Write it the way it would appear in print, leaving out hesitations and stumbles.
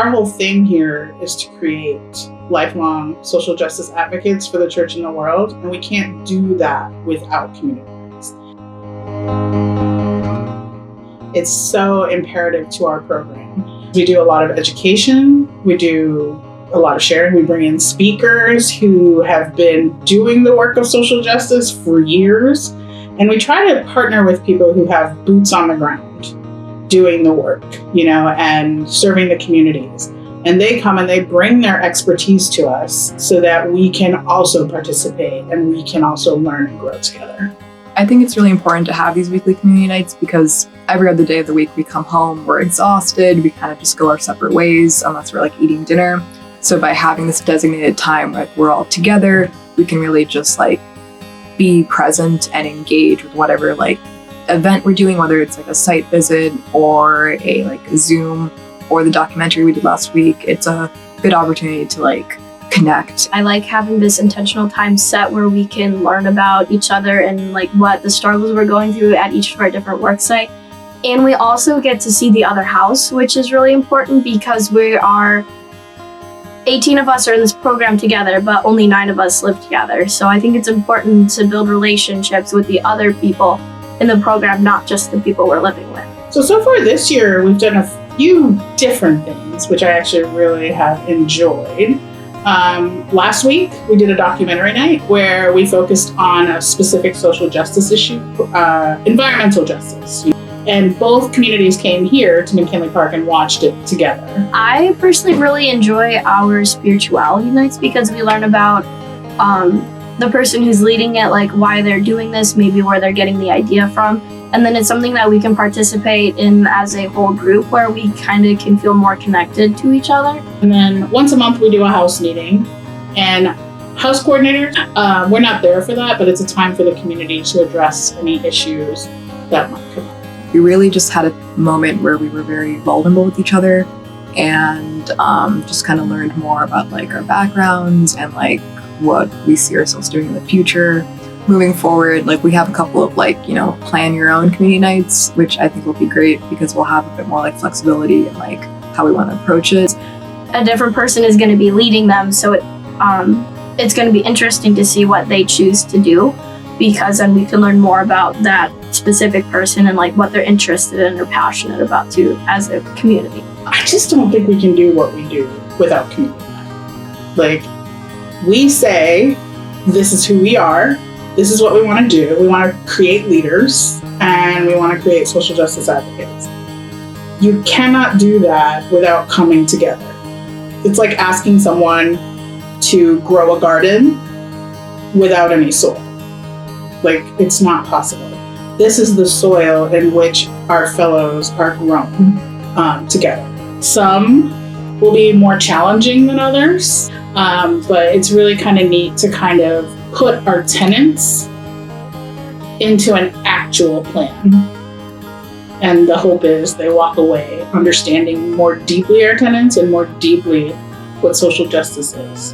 our whole thing here is to create lifelong social justice advocates for the church and the world, and we can't do that without community. It's so imperative to our program. We do a lot of education, we do a lot of sharing. We bring in speakers who have been doing the work of social justice for years, and we try to partner with people who have boots on the ground doing the work, and serving the communities. And they come and they bring their expertise to us so that we can also participate and we can also learn and grow together. I think it's really important to have these weekly community nights because every other day of the week we come home, we're exhausted, we kind of just go our separate ways unless we're eating dinner. So by having this designated time where we're all together, we can really just be present and engage with whatever event we're doing, whether it's a site visit or a Zoom or the documentary we did last week. It's a good opportunity to connect. I like having this intentional time set where we can learn about each other and what the struggles we're going through at each of our different work site. And we also get to see the other house, which is really important because we are 18 of us are in this program together, but only 9 of us live together. So I think it's important to build relationships with the other people in the program, not just the people we're living with. So far this year, we've done a few different things, which I actually really have enjoyed. Last week, we did a documentary night where we focused on a specific social justice issue, environmental justice. And both communities came here to McKinley Park and watched it together. I personally really enjoy our spirituality nights because we learn about the person who's leading it, why they're doing this, maybe where they're getting the idea from. And then it's something that we can participate in as a whole group where we kind of can feel more connected to each other. And then once a month we do a house meeting, and house coordinators, we're not there for that, but it's a time for the community to address any issues that might come up. We really just had a moment where we were very vulnerable with each other and just kind of learned more about our backgrounds and what we see ourselves doing in the future. Moving forward, we have a couple of plan your own community nights, which I think will be great because we'll have a bit more flexibility in how we want to approach it. A different person is going to be leading them, so it's going to be interesting to see what they choose to do, because then we can learn more about that specific person and what they're interested in or passionate about too as a community. I just don't think we can do what we do without community. We say, this is who we are, this is what we want to do. We want to create leaders and we want to create social justice advocates. You cannot do that without coming together. It's like asking someone to grow a garden without any soil. It's not possible. This is the soil in which our fellows are grown together. Some will be more challenging than others, but it's really kind of neat to kind of put our tenants into an actual plan. And the hope is they walk away understanding more deeply our tenants and more deeply what social justice is.